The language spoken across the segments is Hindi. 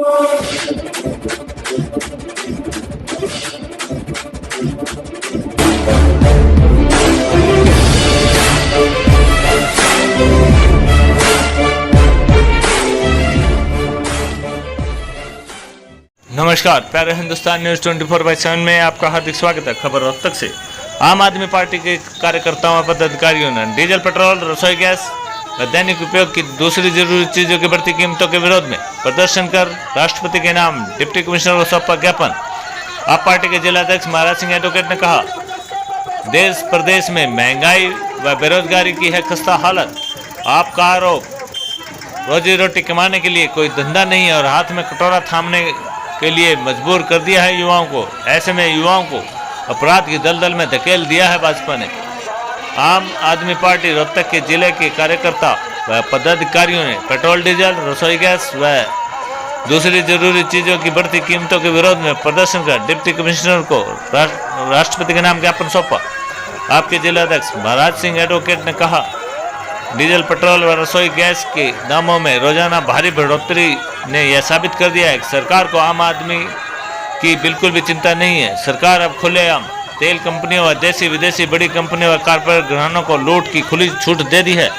नमस्कार, प्यारे हिंदुस्तान न्यूज 24/7 में आपका हार्दिक स्वागत है। खबर अब तक से आम आदमी पार्टी के कार्यकर्ताओं और पदाधिकारियों ने डीजल, पेट्रोल, रसोई गैस व दैनिक उपयोग की दूसरी जरूरी चीजों की बढ़ती कीमतों के विरोध में प्रदर्शन कर राष्ट्रपति के नाम डिप्टी कमिश्नर को सौंपा ज्ञापन। आप पार्टी के जिलाध्यक्ष महाराज सिंह एडवोकेट ने कहा, देश प्रदेश में महंगाई व बेरोजगारी की है खस्ता हालत। आपका आरोप रोजी रोटी कमाने के लिए कोई धंधा नहीं है और हाथ में कटोरा थामने के लिए मजबूर कर दिया है युवाओं को। ऐसे में युवाओं को अपराध की दलदल में धकेल दिया है भाजपा ने। आम आदमी पार्टी रोहतक के जिले के कार्यकर्ता व पदाधिकारियों ने पेट्रोल, डीजल, रसोई गैस व दूसरी जरूरी चीजों की बढ़ती कीमतों के विरोध में प्रदर्शन कर डिप्टी कमिश्नर को राष्ट्रपति के नाम ज्ञापन सौंपा। आपके जिलाध्यक्ष महाराज सिंह एडवोकेट ने कहा, डीजल, पेट्रोल व रसोई गैस के दामों में रोजाना भारी बढ़ोतरी ने यह साबित कर दिया है कि सरकार को आम आदमी की बिल्कुल भी चिंता नहीं है। सरकार अब खुलेआम तेल कंपनियों व देसी विदेशी बड़ी कंपनियों व कारपोरेट घरानों को लूट की खुली छूट दे दी है।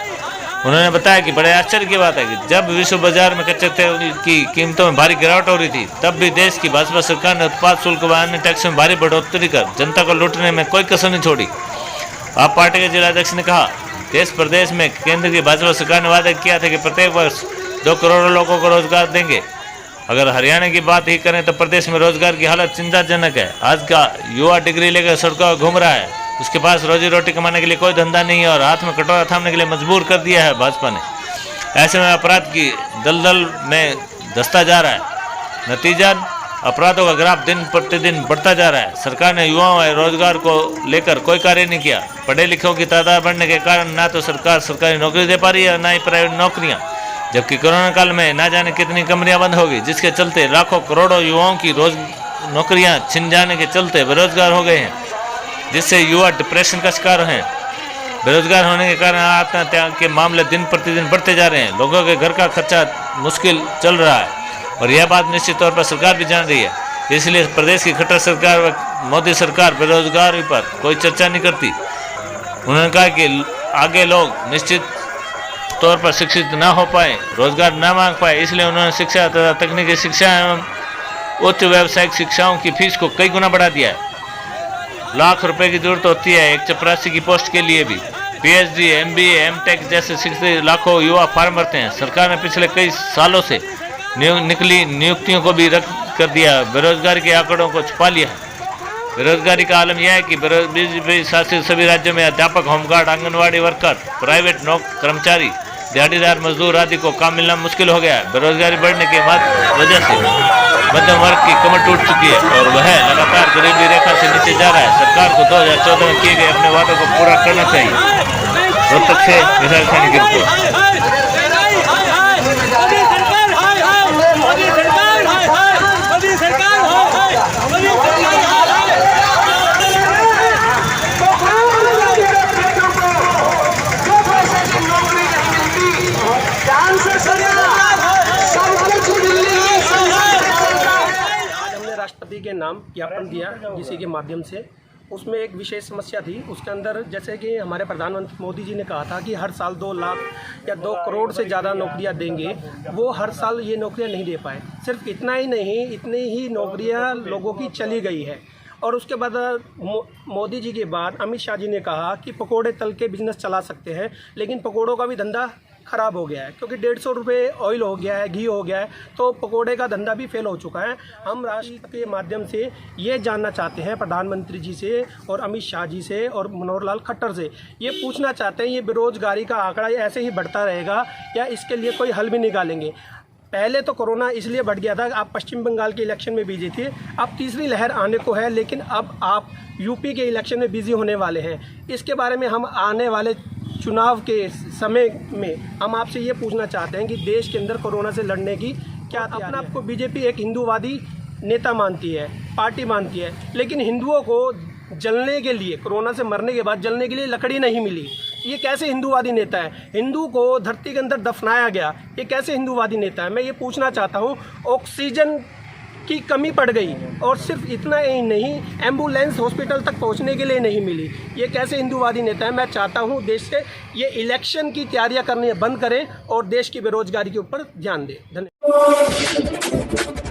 उन्होंने बताया कि बड़े आश्चर्य की बात है कि जब विश्व बाजार में कच्चे तेल की कीमतों में भारी गिरावट हो रही थी, तब भी देश की भाजपा सरकार ने उत्पाद शुल्क व अन्य टैक्स में भारी बढ़ोतरी कर जनता को लूटने में कोई कसर नहीं छोड़ी। आप पार्टी के जिलाध्यक्ष ने कहा, देश प्रदेश में केंद्र की भाजपा सरकार ने वादा किया था कि प्रत्येक वर्ष 2 करोड़ लोगों को रोजगार देंगे। अगर हरियाणा की बात ही करें तो प्रदेश में रोजगार की हालत चिंताजनक है। आज का युवा डिग्री लेकर सड़कों पर घूम रहा है, उसके पास रोजी रोटी कमाने के लिए कोई धंधा नहीं है और हाथ में कटोरा थामने के लिए मजबूर कर दिया है भाजपा ने। ऐसे में अपराध की दलदल में धंसता जा रहा है। नतीजा, अपराधों का ग्राफ दिन प्रतिदिन बढ़ता जा रहा है। सरकार ने युवाओं और रोजगार को लेकर कोई कार्य नहीं किया। पढ़े लिखों की तादाद बढ़ने के कारण ना तो सरकार सरकारी नौकरी दे पा रही है और ना ही प्राइवेट नौकरियां, जबकि कोरोना काल में ना जाने कितनी कंपनियां बंद होगी, जिसके चलते लाखों करोड़ों युवाओं की नौकरियां छिन जाने के चलते बेरोजगार हो गए हैं, जिससे युवा डिप्रेशन का शिकार हैं। बेरोजगार होने के कारण आत्महत्या के मामले दिन प्रतिदिन बढ़ते जा रहे हैं। लोगों के घर का खर्चा मुश्किल चल रहा है और यह बात निश्चित तौर पर सरकार भी जान रही है। इसलिए प्रदेश की खट्टर सरकार व मोदी सरकार बेरोजगारी पर कोई चर्चा नहीं करती। उन्होंने कहा कि आगे लोग निश्चित तौर पर शिक्षित ना हो पाए, रोजगार ना मांग पाए, इसलिए उन्होंने शिक्षा तथा तकनीकी शिक्षा एवं उच्च व्यावसायिक शिक्षाओं की फीस को कई गुना बढ़ा दिया है। लाख रुपए की जरूरत होती है एक चपरासी की पोस्ट के लिए भी। PhD, MBA, M.Tech जैसे शिक्षित लाखों युवा फार्म भरते हैं। सरकार ने पिछले कई सालों से निकली नियुक्तियों को भी रद्द कर दिया, बेरोजगारी के आंकड़ों को छुपा लिया है। बेरोजगारी का आलम यह है कि बीजेपी शासित सभी राज्यों में अध्यापक, होमगार्ड, आंगनवाड़ी वर्कर, प्राइवेट कर्मचारी, दिहाड़ीदार मजदूर आदि को काम मिलना मुश्किल हो गया है। बेरोजगारी बढ़ने की वजह से मध्यम वर्ग की कमर टूट चुकी है और वह लगातार गरीबी रेखा से नीचे जा रहा है। सरकार को 2014 में किए गए अपने वादों को पूरा करना चाहिए। रोहतक से विशाल सैनी की रिपोर्ट। राष्ट्रपति के नाम ज्ञापन दिया जिसी के माध्यम से, उसमें एक विशेष समस्या थी। उसके अंदर जैसे कि हमारे प्रधानमंत्री मोदी जी ने कहा था कि हर साल 2 लाख या 2 करोड़ से ज़्यादा नौकरियां देंगे, वो हर साल ये नौकरियां नहीं दे पाए। सिर्फ इतना ही नहीं, इतनी ही नौकरियां लोगों की चली गई है। और उसके बाद मोदी जी के बाद अमित शाह जी ने कहा कि पकोड़े तल के बिजनेस चला सकते हैं, लेकिन पकोड़ों का भी धंधा ख़राब हो गया है क्योंकि 150 रुपये ऑयल हो गया है, घी हो गया है, तो पकोड़े का धंधा भी फेल हो चुका है। हम राष्ट्र के माध्यम से ये जानना चाहते हैं प्रधानमंत्री जी से और अमित शाह जी से और मनोहर लाल खट्टर से, ये पूछना चाहते हैं ये बेरोजगारी का आंकड़ा ऐसे ही बढ़ता रहेगा या इसके लिए कोई हल भी निकालेंगे। पहले तो कोरोना इसलिए बढ़ गया था, आप पश्चिम बंगाल के इलेक्शन में बिजी थे, अब तीसरी लहर आने को है, लेकिन अब आप यूपी के इलेक्शन में बिजी होने वाले हैं। इसके बारे में हम आने वाले चुनाव के समय में हम आपसे ये पूछना चाहते हैं कि देश के अंदर कोरोना से लड़ने की क्या अपना आपको बीजेपी एक हिंदूवादी नेता मानती है, पार्टी मानती है, लेकिन हिंदुओं को जलने के लिए, कोरोना से मरने के बाद जलने के लिए लकड़ी नहीं मिली। ये कैसे हिंदूवादी नेता है? हिंदू को धरती के अंदर दफनाया गया, ये कैसे हिंदूवादी नेता है? मैं ये पूछना चाहता हूँ। ऑक्सीजन की कमी पड़ गई और सिर्फ इतना ही नहीं, एम्बुलेंस हॉस्पिटल तक पहुंचने के लिए नहीं मिली। ये कैसे हिंदूवादी नेता है? मैं चाहता हूं देश से ये इलेक्शन की तैयारियां करनी बंद करें और देश की बेरोजगारी के ऊपर ध्यान दें। धन्यवाद।